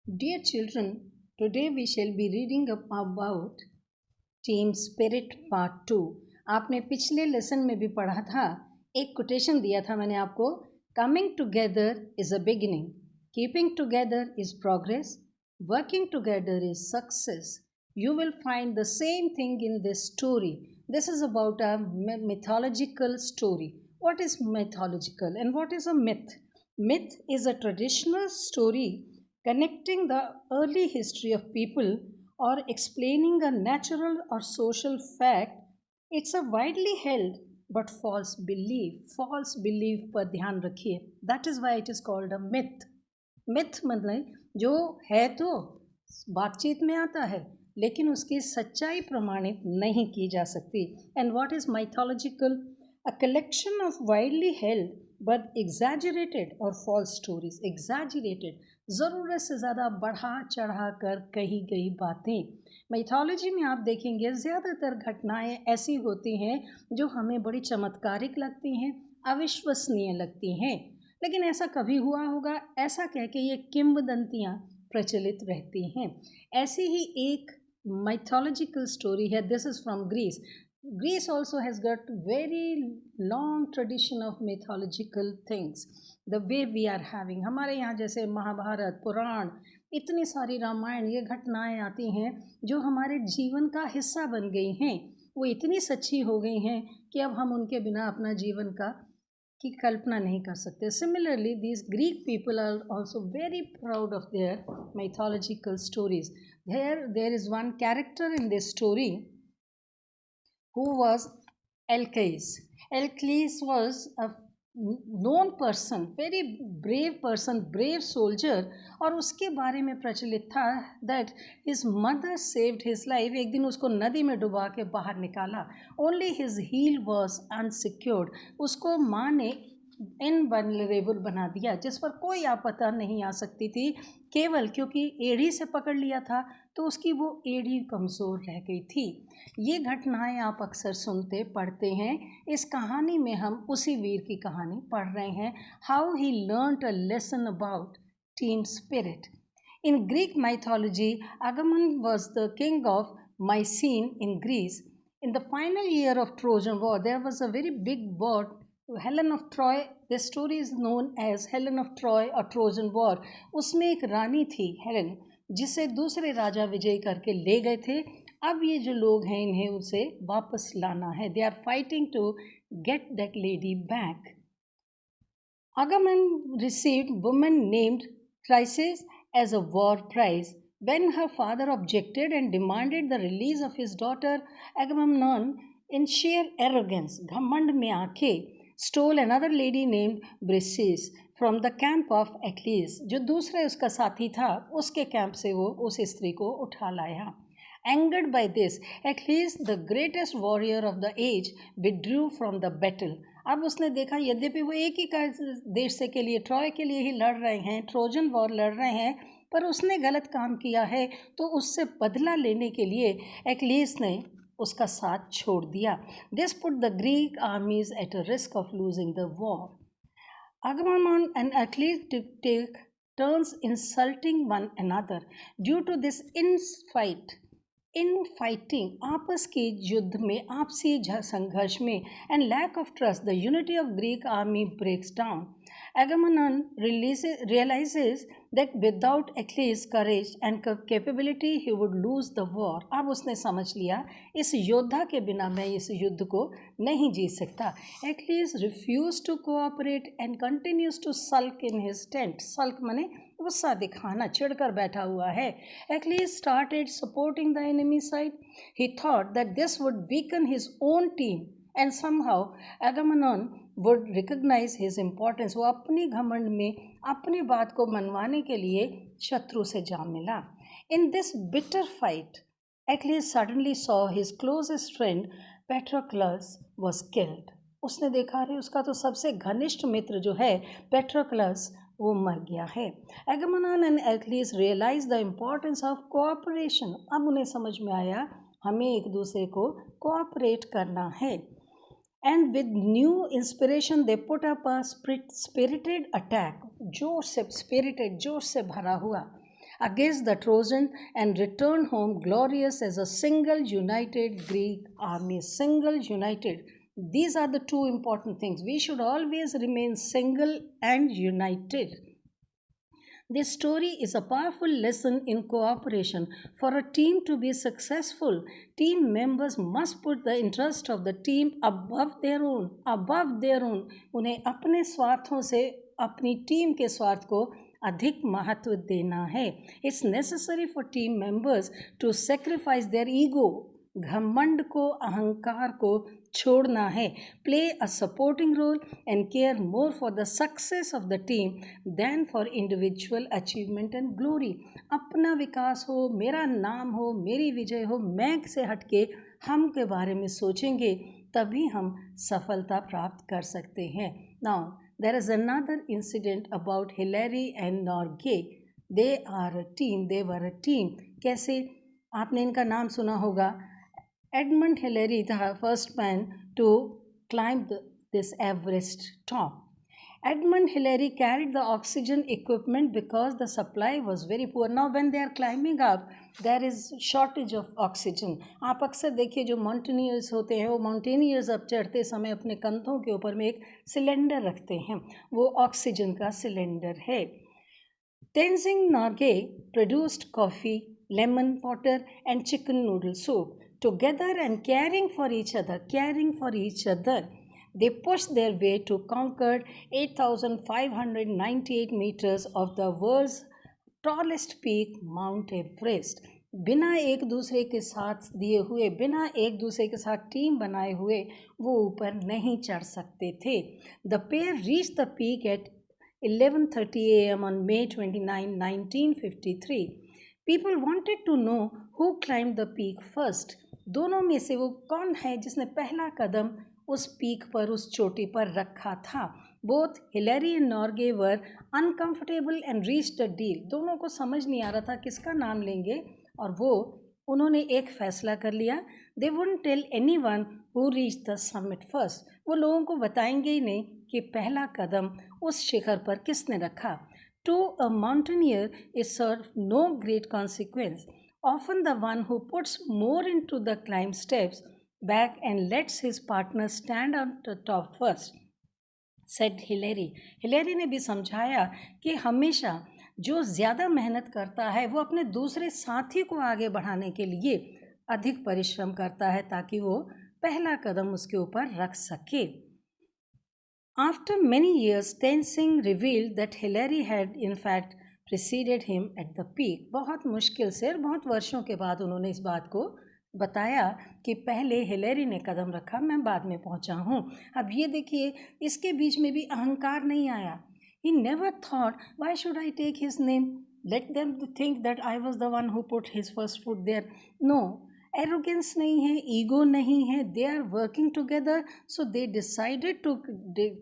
Dear children, today we shall be reading about team spirit part 2। आपने पिछले lesson में भी पढ़ा था, एक कोटेशन दिया था मैंने आपको, coming together is a beginning, keeping together is progress, working together is success. You will find the same thing in this story. This is about a mythological story. What is mythological and what is a myth? Myth is a traditional story connecting the early history of people or explaining a natural or social fact. It's a widely held but false belief. False belief पर ध्यान रखिए. That is why it is called a myth. Myth मतलब जो है तो बातचीत में आता है लेकिन उसकी सच्चाई प्रमाणित नहीं की जा सकती. And what is mythological? A collection of widely held but exaggerated or false stories. Exaggerated, ज़रूरत से ज़्यादा बढ़ा चढ़ा कर कही गई बातें. माइथोलॉजी में आप देखेंगे ज़्यादातर घटनाएं ऐसी होती हैं जो हमें बड़ी चमत्कारिक लगती हैं, अविश्वसनीय लगती हैं, लेकिन ऐसा कभी हुआ होगा ऐसा कह के ये किंवदंतियाँ प्रचलित रहती हैं. ऐसी ही एक mythological story है. This is from Greece. Greece also has got very long tradition of mythological things. The way we are having, हमारे यहाँ जैसे महाभारत, पुराण, इतनी सारी रामायण, ये घटनाएं आती हैं जो हमारे जीवन का हिस्सा बन गई हैं. वो इतनी सच्ची हो गई हैं कि अब हम उनके बिना अपना जीवन का की कल्पना नहीं कर सकते. Similarly, these Greek people are also very proud of their mythological stories. There is one character in this story who was Alces. Alces was a known person, very brave person, brave soldier, और उसके बारे में प्रचलित था that his mother saved his life. एक दिन उसको नदी में डुबा के बाहर निकाला. Only his heel was unsecured. उसको माँ ने इनवल्नरेबल बना दिया, जिस पर कोई आपत्ति नहीं आ सकती थी, केवल क्योंकि एड़ी से पकड़ लिया था तो उसकी वो एड़ी कमज़ोर रह गई थी. ये घटनाएं आप अक्सर सुनते पढ़ते हैं. इस कहानी में हम उसी वीर की कहानी पढ़ रहे हैं. How he learned a lesson about team spirit. In Greek mythology, Agamemnon was the king of Mycenae in Greece. In the final year of Trojan War, there was a very big war, Helen of Troy. This story is known as Helen of Troy और Trojan war. उसमें एक रानी थी Helen, जिसे दूसरे राजा विजय करके ले गए थे. अब ये जो लोग हैं इन्हें उसे वापस लाना है. They are fighting to get that lady back. Agamemnon received woman named Chryses as a war prize. When her father objected and demanded the release of his daughter, Agamemnon, in sheer arrogance, घमंड में आके, stole another lady named Briseis from the camp of Achilles. जो दूसरे उसका साथी था उसके camp से वो उस स्त्री को उठा लाया. Angered by this, Achilles, the greatest warrior of the age, withdrew from the battle. अब उसने देखा यद्यपि वो एक ही देश से के लिए, ट्रॉय के लिए ही लड़ रहे हैं, ट्रोजन वॉर लड़ रहे हैं, पर उसने गलत काम किया है, तो उससे बदला लेने के लिए एक्लीस ने उसका साथ छोड़ दिया. This put the Greek आर्मीज at a risk of losing the war. Agamemnon and Achilles take turns insulting one another. Due to this infighting, आपस के युद्ध में, आपसी संघर्ष में, and lack of trust, the unity of Greek army breaks down. Agamemnon realizes that without Achilles' courage and capability he would lose the war. अब उसने समझ लिया इस योद्धा के बिना मैं इस युद्ध को नहीं जीत सकता. Achilles refused to cooperate and continues to sulk in his tent. Sulk माने गुस्सा दिखाना, चिढ़कर बैठा हुआ है. Achilles started supporting the enemy side. He thought that this would weaken his own team and somehow Agamemnon would recognize his importance. वो अपनी घमंड में अपनी बात को मनवाने के लिए शत्रु से जा मिला. In this bitter fight, Achilles suddenly saw his closest friend Patroclus was killed. उसने देखा रे उसका तो सबसे घनिष्ठ मित्र जो है पेट्रोक्लस वो मर गया है. Agamemnon and Achilles realized the importance of cooperation. अब उन्हें समझ में आया हमें एक दूसरे को कोऑपरेट करना है. And with new inspiration they put up a spirited attack. जोश से, spirited, जोश से भरा हुआ. against the Trojan and returned home glorious as a single united Greek army. Single united. These are the two important things. We should always remain single and united. This story is a powerful lesson in cooperation. For a team to be successful, team members must put the interest of the team above their own. Above their own. उन्हें अपने स्वार्थों से अपनी team के स्वार्थ को अधिक महत्व देना है. It's necessary for team members to sacrifice their ego. घमंड को, अहंकार को छोड़ना है. Play a supporting role and care more for the success of the team than for individual achievement and glory. अपना विकास हो, मेरा नाम हो, मेरी विजय हो, मैं से हटके हम के बारे में सोचेंगे तभी हम सफलता प्राप्त कर सकते हैं. Now there is another incident about Hillary and Norgay. They are a team, they were a team. कैसे? आपने इनका नाम सुना होगा. Edmund Hillary, the first man to climb this Everest top. Edmund Hillary carried the oxygen equipment because the supply was very poor. Now when they are climbing up, there is shortage of oxygen. आप अक्सर देखिए जो mountaineers होते हैं वो mountaineers अब चढ़ते समय अपने कंधों के ऊपर में एक सिलेंडर रखते हैं. वो ऑक्सीजन का सिलेंडर है. Tenzing Norgay produced coffee, lemon water and chicken noodle soup. Together and caring for each other, they pushed their way to conquer 8,598 meters of the world's tallest peak, Mount Everest. बिना एक दूसरे के साथ दिए हुए, बिना एक दूसरे के साथ टीम बनाए हुए वो ऊपर नहीं चढ़ सकते थे. The pair reached the peak at 11:30 a.m. on May 29, 1953. People wanted to know who climbed the peak first. दोनों में से वो कौन है जिसने पहला कदम उस पीक पर, उस चोटी पर रखा था. Both Hillary and Norgay were uncomfortable and reached the deal. दोनों को समझ नहीं आ रहा था किसका नाम लेंगे और उन्होंने एक फैसला कर लिया. They wouldn't tell anyone who reached the summit first. वो लोगों को बताएंगे ही नहीं कि पहला कदम उस शिखर पर किसने रखा. To a mountaineer is serve no great consequence. Often the one who puts more into the climb steps back and lets his partner stand on the top first, said Hillary. Hillary ने भी समझाया कि हमेशा जो ज़्यादा मेहनत करता है वो अपने दूसरे साथी को आगे बढ़ाने के लिए अधिक परिश्रम करता है ताकि वो पहला कदम उसके ऊपर रख सके. After many years, Tenzing revealed that Hillary had in fact preceded him at the peak. बहुत मुश्किल से और बहुत वर्षों के बाद उन्होंने इस बात को बताया कि पहले हिलेरी ने कदम रखा, मैं बाद में पहुंचा हूँ. अब ये देखिए इसके बीच में भी अहंकार नहीं आया. He never thought, why should I take his name? Let them think that I was the one who put his first foot there. No, arrogance नहीं है, ego नहीं है. They are working together, so they decided to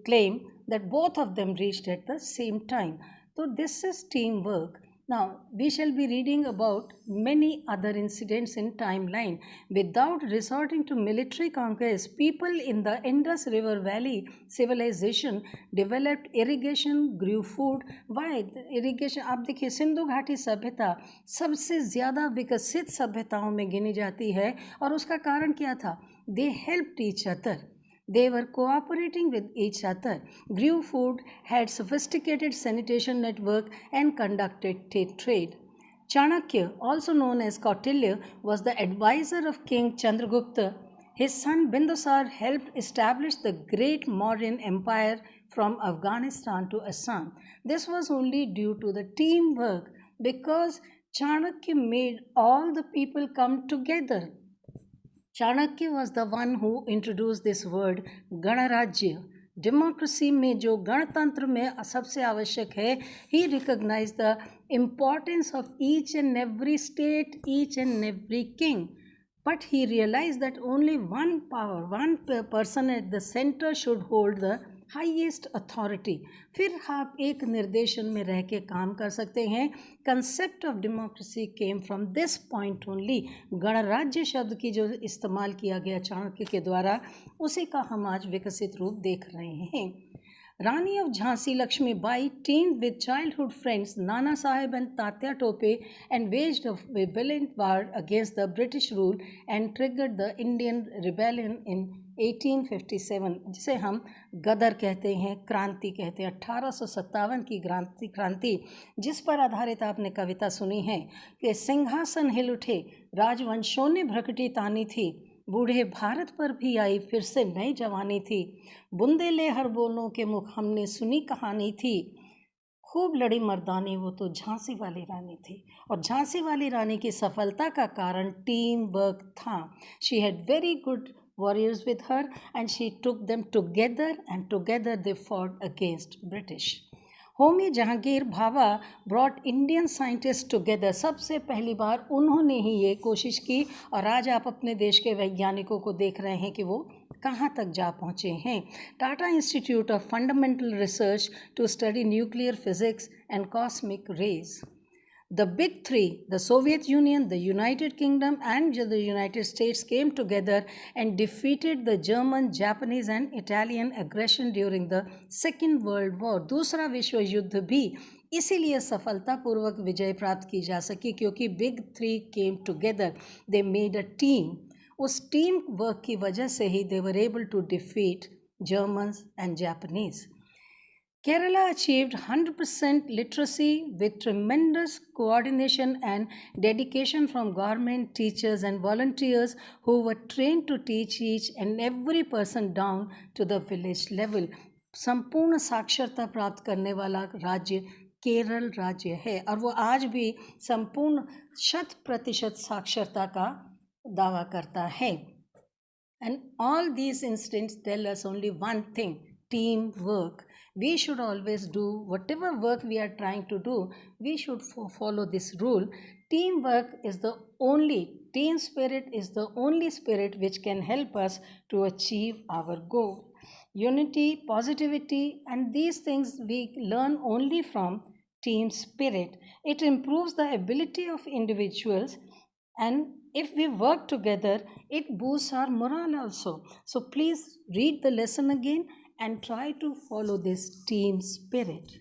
claim that both of them reached at the same time. So this is teamwork. Now we shall be reading about many other incidents in timeline. Without resorting to military conquest, people in the Indus River Valley civilization developed irrigation, grew food. Why irrigation? आप देखिए सिंधु घाटी सभ्यता सबसे ज़्यादा विकसित सभ्यताओं में गिनी जाती है और उसका कारण क्या था? They helped each other. They were cooperating with each other, grew food, had sophisticated sanitation network and conducted trade. Chanakya, also known as Kautilya, was the advisor of King Chandragupta. His son Bindusar helped establish the great Mauryan Empire from Afghanistan to Assam. This was only due to the teamwork because Chanakya made all the people come together. Chanakya was the one who introduce this word Ganarajya. Democracy में जो गणतंत्र में सबसे आवश्यक है, he recognize the importance of each and every state, each and every king. But he realize that only one power, one person at the centre should hold the highest authority. फिर आप एक निर्देशन में रह के काम कर सकते हैं. Concept of democracy came from this point only. गणराज्य शब्द की जो इस्तेमाल किया गया चाणक्य के द्वारा, उसी का हम आज विकसित रूप देख रहे हैं. Rani of Jhansi Lakshmi Bai teamed with childhood friends Nana Sahib and Tatya Tope and waged a valiant war against the British rule and triggered the Indian Rebellion in 1857, जिसे हम गदर कहते हैं, क्रांति कहते हैं। 1857 की क्रांति जिस पर आधारित आपने कविता सुनी है कि सिंहासन हिल उठे, राजवंशों ने भ्रकटी तानी थी, बूढ़े भारत पर भी आई फिर से नई जवानी थी, बुंदेले हर बोलों के मुख हमने सुनी कहानी थी, खूब लड़ी मर्दानी वो तो झांसी वाली रानी थी। और झांसी वाली रानी की सफलता का कारण टीम वर्क था। She had very good warriors with her and she took them together and together they fought against British. Homi Jahangir Bhabha brought Indian scientist together, सबसे पहली बार उन्होंने ही ये कोशिश की और आज आप अपने देश के वैज्ञानिकों को देख रहे हैं कि वो कहाँ तक जा पहुँचे हैं। Tata Institute of Fundamental Research to study nuclear physics and cosmic rays. The big three, the Soviet Union, the United Kingdom and the United States came together and defeated the German, Japanese and Italian aggression during the Second World War. दूसरा विश्व युद्ध भी इसीलिए सफलतापूर्वक विजय प्राप्त की जा सकी क्योंकि big three came together, they made a team. उस टीम वर्क की वजह से ही they were able to defeat Germans and Japanese. Kerala achieved 100% literacy with tremendous coordination and dedication from government, teachers and volunteers who were trained to teach each and every person down to the village level. संपूर्ण साक्षरता प्राप्त करने वाला राज्य केरल राज्य है और वो आज भी संपूर्ण 100% साक्षरता का दावा करता है। And all these incidents tell us only one thing: teamwork. We should always do whatever work we are trying to do, we should follow this rule. Teamwork is the only, team spirit is the only spirit which can help us to achieve our goal. Unity, positivity and these things we learn only from team spirit. It improves the ability of individuals and if we work together, it boosts our morale also. So please read the lesson again and try to follow this team spirit.